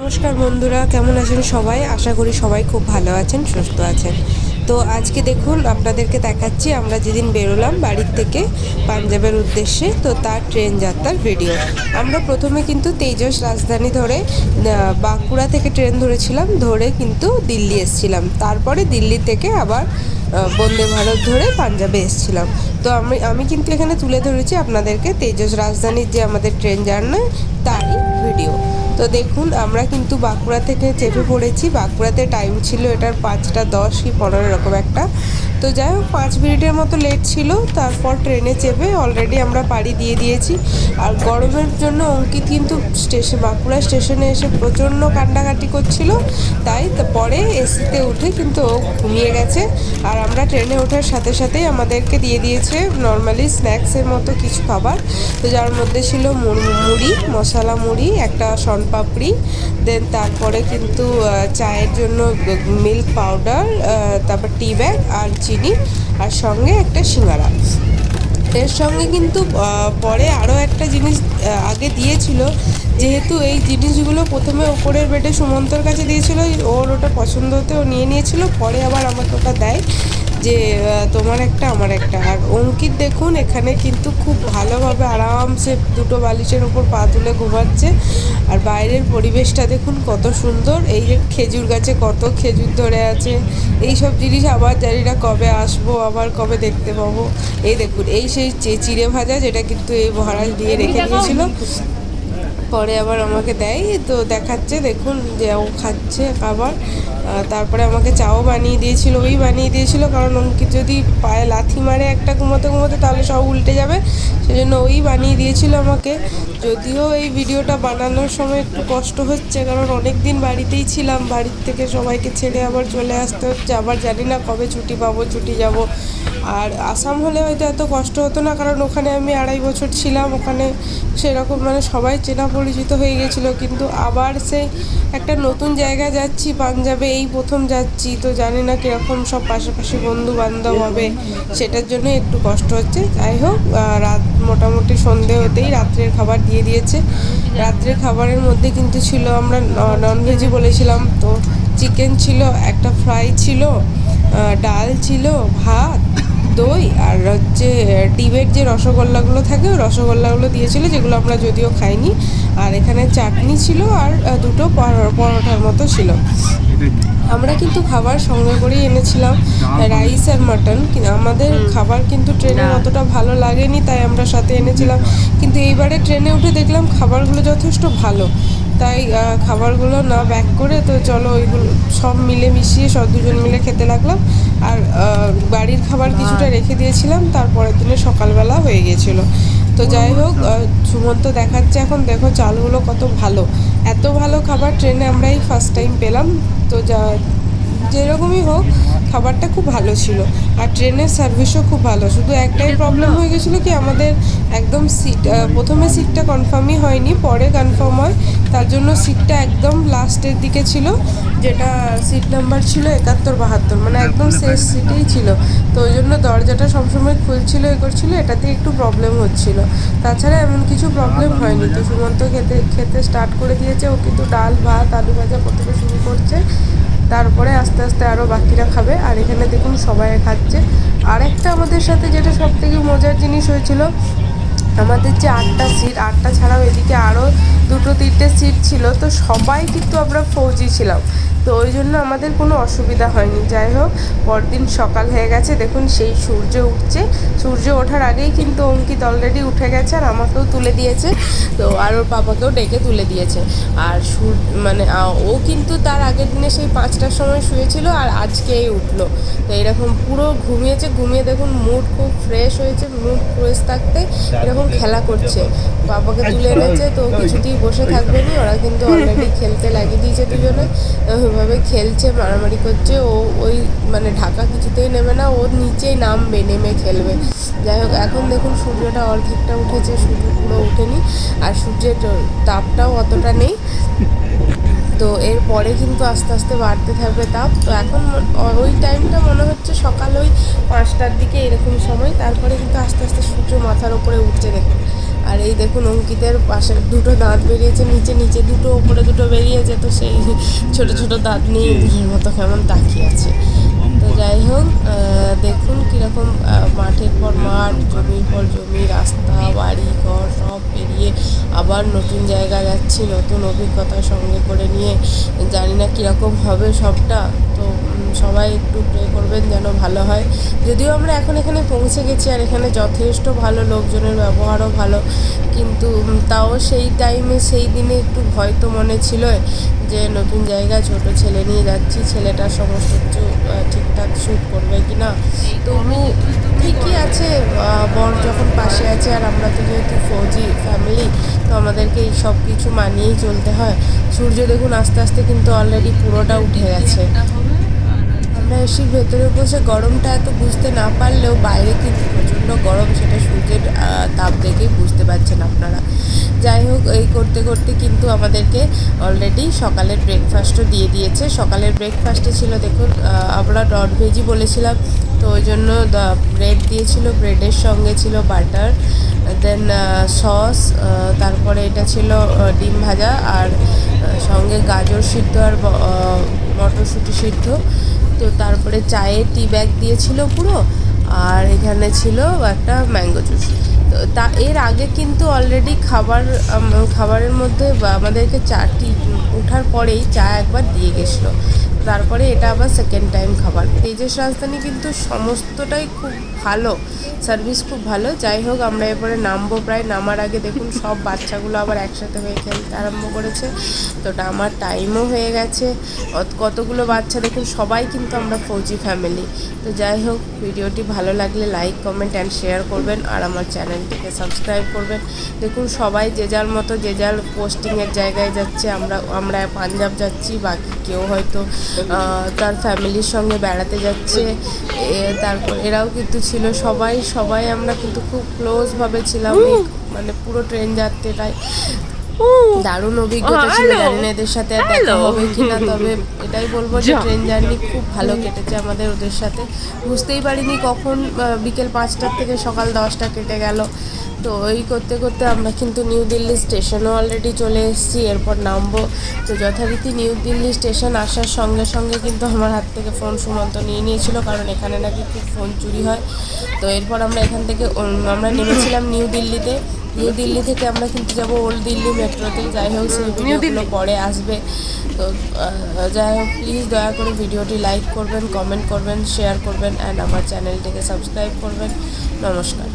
নমস্কার বন্ধুরা, কেমন আছেন সবাই? আশা করি সবাই খুব ভালো আছেন, সুস্থ আছেন। তো আজকে দেখুন আপনাদেরকে দেখাচ্ছি আমরা যেদিন বেরোলাম বাড়ির থেকে পাঞ্জাবের উদ্দেশ্যে, তো তার ট্রেন যাত্রার ভিডিও। আমরা প্রথমে কিন্তু তেজস রাজধানী ধরে বাঁকুড়া থেকে ট্রেন ধরেছিলাম, ধরে কিন্তু দিল্লি এসেছিলাম। তারপরে দিল্লি থেকে আবার বন্দে ভারত ধরে পাঞ্জাবে এসেছিলাম। তো আমি কিন্তু এখানে তুলে ধরেছি আপনাদেরকে তেজস রাজধানীর যে আমাদের ট্রেন জার্নি তারই ভিডিও। তো দেখুন আমরা কিন্তু বাঁকুড়া থেকে চেপে পড়েছি। বাঁকুড়াতে টাইম ছিল এটার 5:10 কি 15 এরকম একটা। তো যাই হোক 5 মিনিটের মতো লেট ছিল। তারপর ট্রেনে চেপে অলরেডি আমরা পাড়ি দিয়ে দিয়েছি। আর গরমের জন্য অঙ্কিত কিন্তু বাঁকুড়া স্টেশনে এসে প্রচণ্ড কান্নাকাটি করছিল, তাই পরে এসিতে উঠে কিন্তু ও ঘুমিয়ে গেছে। আর আমরা ট্রেনে ওঠার সাথে সাথেই আমাদেরকে দিয়ে দিয়েছে নর্মালি স্ন্যাক্সের মতো কিছু খাবার। তো যার মধ্যে ছিল মুড়ি, মশলা মুড়ি, একটা পাপড়ি, দেন তারপরে কিন্তু চায়ের জন্য মিল্ক পাউডার, তারপর টি ব্যাগ আর চিনি, আর সঙ্গে একটা সিঙ্গারা। এর সঙ্গে কিন্তু পরে আরও একটা জিনিস আগে দিয়েছিল, যেহেতু এই জিনিসগুলো প্রথমে ওপরের বেডে সুমন্তর কাছে দিয়েছিল, ওর ওটা পছন্দ হতে ও নিয়ে নিয়েছিল, পরে আবার আমাকে ওটা দেয় যে তোমার একটা আমার একটা। আর অঙ্কিত দেখুন এখানে কিন্তু খুব ভালোভাবে আরামসে দুটো বালিশের ওপর পা তুলে ঘুমাচ্ছে। আর বাইরের পরিবেশটা দেখুন কত সুন্দর, এই যে খেজুর গাছে কত খেজুর ধরে আছে। এই সব জিনিস আবার জানি না কবে আসবো, আবার কবে দেখতে পাবো। এই দেখুন এই সেই চিড়ে ভাজা, যেটা কিন্তু এই মহারাজ দিয়ে রেখে দিয়েছিল, পরে আবার আমাকে দেয়। তো দেখাচ্ছে দেখুন যে ও খাচ্ছে খাবার। তারপরে আমাকে চাও বানিয়ে দিয়েছিল, ওই বানিয়ে দিয়েছিল কারণ অঙ্কিত যদি পায়ে লাথি মারে একটা ঘুমোতে ঘুমোতে তাহলে সব উল্টে যাবে, সেজন্য ওই বানিয়ে দিয়েছিল আমাকে। যদিও এই ভিডিওটা বানানোর সময় একটু কষ্ট হচ্ছে, কারণ অনেক দিন বাড়িতেই ছিলাম, বাড়ির থেকে সবাইকে ছেড়ে আবার চলে আসতে হচ্ছে। আবার জানি না কবে ছুটি পাবো, ছুটি যাব। আর আসাম হলে হয়তো এত কষ্ট হতো না, কারণ ওখানে আমি 2.5 বছর ছিলাম, ওখানে সেরকম মানে সবাই চেনা পরিচিত হয়ে গেছিলো। কিন্তু আবার সেই একটা নতুন জায়গায় যাচ্ছি, পাঞ্জাবে এই প্রথম যাচ্ছি, তো জানি না কীরকম সব পাশাপাশি বন্ধু বান্ধব হবে, সেটার জন্য একটু কষ্ট হচ্ছে। যাই হোক রাত মোটামুটি সন্ধে হতেই রাত্রের খাবার দিয়ে দিয়েছে। রাত্রের খাবারের মধ্যে কিন্তু ছিল, আমরা ননভেজই বলেছিলাম, তো চিকেন ছিল, একটা ফ্রাই ছিল, ডাল ছিল, ভাত, দই, আর হচ্ছে ডিমের যে রসগোল্লাগুলো থাকে ওই রসগোল্লাগুলো দিয়েছিল, যেগুলো আমরা যদিও খাইনি। আর এখানে চাটনি ছিল, আর দুটো পরোটার মতো ছিল। আমরা কিন্তু খাবার সঙ্গে করেই এনেছিলাম, রাইস আর মাটন। আমাদের খাবার কিন্তু ট্রেনের অতটা ভালো লাগেনি, তাই আমরা সাথে এনেছিলাম। কিন্তু এইবারে ট্রেনে উঠে দেখলাম খাবারগুলো যথেষ্ট ভালো, তাই খাবারগুলো না ব্যাক করে তো চলো ওইগুলো সব মিলে মিশিয়ে সব দুজন মিলে খেতে লাগলাম। আর বাড়ির খাবার কিছুটা রেখে দিয়েছিলাম, তারপরের দিনে সকালবেলা হয়ে গিয়েছিলো। তো যাই হোক সুমন্ত দেখাচ্ছে এখন, দেখো চালগুলো কত ভালো, এত ভালো খাবার ট্রেনে আমরা এই ফার্স্ট টাইম পেলাম। তো যেরকমই হোক খাবারটা খুব ভালো ছিল, আর ট্রেনের সার্ভিসও খুব ভালো। শুধু একটাই প্রবলেম হয়ে গেছিলো কি, আমাদের একদম সিট প্রথমে সিটটা কনফার্মই হয়নি, পরে কনফার্ম হয়। তার জন্য সিটটা একদম লাস্টের দিকে ছিল, যেটা সিট নাম্বার ছিল 71-72, মানে একদম শেষ সিটেই ছিল। তো ওই জন্য দরজাটা সবসময় খুলছিল করছিল, এটাতে একটু প্রবলেম হচ্ছিল। তাছাড়া এমন কিছু প্রবলেম হয়নি। তো সুমন্ত খেতে স্টার্ট করে দিয়েছে, ও কিন্তু ডাল ভাত আলু ভাজা প্রথমে শুরু করছে, তারপরে আস্তে আস্তে আরও বাকিরা খাবে। আর এখানে দেখুন সবাই খাচ্ছে। আরেকটা আমাদের সাথে যেটা সবথেকে মজার জিনিস হয়েছিল, আমাদের যে 8টা সিট, 8টা ছাড়াও এদিকে আরও 2-3টে সিট ছিল, তো সবাই কিন্তু আমরা ফৌজি ছিলাম, তো ওই জন্য আমাদের কোনো অসুবিধা হয়নি। যাই হোক পরদিন সকাল হয়ে গেছে, দেখুন সেই সূর্য উঠছে। সূর্য ওঠার আগেই কিন্তু অঙ্কিত অলরেডি উঠে গেছে, আর আমাকেও তুলে দিয়েছে, তো আর ওর পাপাকেও ডেকে তুলে দিয়েছে। আর মানে ও কিন্তু তার আগের দিনে সেই 5টার সময় শুয়েছিল, আর আজকেই উঠলো। তো এরকম পুরো ঘুমিয়েছে, ঘুমিয়ে দেখুন মুড খুব ফ্রেশ হয়েছে। মুড ফ্রেশ থাকতে এরকম খেলা করছে, বাবাকে তুলে এনেছে, তো কিছুতেই বসে থাকবে না, ওরা কিন্তু অলরেডি খেলতে লাগিয়ে দিয়েছে দুজনে। ওইভাবে খেলছে, মারামারি করছে। ও ওই মানে ঢাকা কিছুতেই নেবে না, ওর নিচেই নামবে, নেমে খেলবে। যাই হোক এখন দেখুন সূর্যটা অর্ধেকটা উঠেছে, সূর্য পুরো ওঠেনি, আর সূর্যের তাপটাও অতটা নেই। তো এরপরে কিন্তু আস্তে আস্তে বাড়তে থাকবে তাপ। তো এখন ওই টাইমটা মনে হচ্ছে সকাল ওই 5টার দিকে এরকম সময়, তারপরে কিন্তু আস্তে আস্তে সূর্য মাথার ওপরে উঠছে দেখুন। আর এই দেখুন অঙ্কিতের পাশে দুটো দাঁত বেরিয়েছে, নিচে নিচে দুটো, ওপরে দুটো বেরিয়েছে, তো সেই ছোট ছোট দাঁত নিয়ে ইঁদুরের মতো কেমন তাকিয়ে আছে। তো যাই হোক, দেখুন কীরকম মাঠের পর মাঠ, জমির পর জমি, রাস্তা, বাড়ি ঘর সব পেরিয়ে আবার নতুন জায়গা যাচ্ছি, নতুন অভিজ্ঞতা সঙ্গে করে নিয়ে। জানি না কীরকম হবে সবটা, তো সবাই একটু প্রে করবেন যেন ভালো হয়। যদিও আমরা এখন এখানে পৌঁছে গেছি আর এখানে যথেষ্ট ভালো, লোকজনের ব্যবহারও ভালো, কিন্তু তাও সেই টাইমে সেই দিনে একটু ভয় তো মনে ছিল যে নতুন জায়গা, ছোট ছেলে নিয়ে যাচ্ছি, ছেলেটা সমস্ত কিছু ঠিকঠাক শ্যুট করবে কি না। তবু ঠিকই আছে, বর যখন পাশে আছে, আর আমরা তো যেহেতু ফৌজি ফ্যামিলি, তো আমাদেরকে এই সব কিছু মানিয়েই চলতে হয়। সূর্য দেখুন আস্তে আস্তে কিন্তু অলরেডি পুরোটা উঠে গেছে। আমরা এসির ভেতরে বসে গরমটা এত বুঝতে না পারলেও বাইরে কিন্তু প্রচণ্ড গরম, সেটা সূর্যের তাপ দেখেই বুঝতে পারছেন আপনারা। যাই হোক, এই করতে করতে কিন্তু আমাদেরকে অলরেডি সকালের ব্রেকফাস্টও দিয়ে দিয়েছে। সকালের ব্রেকফাস্টে ছিল দেখুন, আমরা নন ভেজই বলেছিলাম, তো ওই জন্য ব্রেড দিয়েছিল, ব্রেডের সঙ্গে ছিল বাটার, দেন সস, তারপরে এটা ছিল ডিম ভাজা, আর সঙ্গে গাজর সিদ্ধ আর মটরশুঁটি সিদ্ধ। তো তারপরে চায়ে টি ব্যাগ দিয়েছিল পুরো, আর এখানে ছিল একটা ম্যাঙ্গো জুস। তো এর আগে কিন্তু অলরেডি খাবারের মধ্যে আমাদেরকে টি ওঠার পরেই চা একবার দিয়ে গেছিলো, তারপরে এটা আবার সেকেন্ড টাইম খাবার। তেজস রাজধানী কিন্তু সমস্তটাই খুব ভালো, সার্ভিস খুব ভালো। যাই হোক, আমরা এরপরে নামবো, প্রায় নামার আগে দেখুন সব বাচ্চাগুলো আবার একসাথে হয়ে খেলতে আরম্ভ করেছে, তো আমার টাইমও হয়ে গেছে। কতগুলো বাচ্চা দেখুন, সবাই কিন্তু আমরা ফৌজি ফ্যামিলি। তো যাই হোক, ভিডিওটি ভালো লাগলে লাইক, কমেন্ট অ্যান্ড শেয়ার করবেন, আর আমার চ্যানেলটিকে সাবস্ক্রাইব করবেন। দেখুন সবাই যে যার মতো যে যার পোস্টিংয়ের জায়গায় যাচ্ছে, আমরা পাঞ্জাব যাচ্ছি, বাকি কেউ হয়তো তার ফ্যামিলির সঙ্গে বেড়াতে যাচ্ছে। তারপর এরাও কিন্তু ছিল, সবাই আমরা কিন্তু খুব ক্লোজভাবে ছিলাম, মানে পুরো ট্রেন যাত্রীটাই দারুণ অভিজ্ঞতা ছিল। জানি না এদের সাথে আর দেখা হবে কিনা, তবে এটাই বলবো যে ট্রেন জার্নি খুব ভালো কেটেছে আমাদের ওদের সাথে। বুঝতেই পারিনি কখন বিকেল 5টার থেকে সকাল 10টা কেটে গেল। তো এই করতে করতে আমরা কিন্তু নিউ দিল্লি স্টেশনও অলরেডি চলে এসেছি, এরপর নামবো। তো যথারীতি নিউ দিল্লি স্টেশন আসার সঙ্গে সঙ্গে কিন্তু আমার হাত থেকে ফোন সুমন্ত নিয়ে নিয়েছিল, কারণ এখানে নাকি খুব ফোন চুরি হয়। তো এরপর আমরা এখান থেকে আমরা নেমেছিলাম নিউ দিল্লিতে। নিউ দিল্লি থেকে আমরা কিন্তু যাব ওল্ড দিল্লি মেট্রোতে। যাই হোক, সেই ভিডিওগুলো পরে আসবে। তো যাই হোক, প্লিজ দয়া করে ভিডিওটি লাইক করবেন, কমেন্ট করবেন, শেয়ার করবেন, অ্যান্ড আমার চ্যানেলটিকে সাবস্ক্রাইব করবেন। নমস্কার।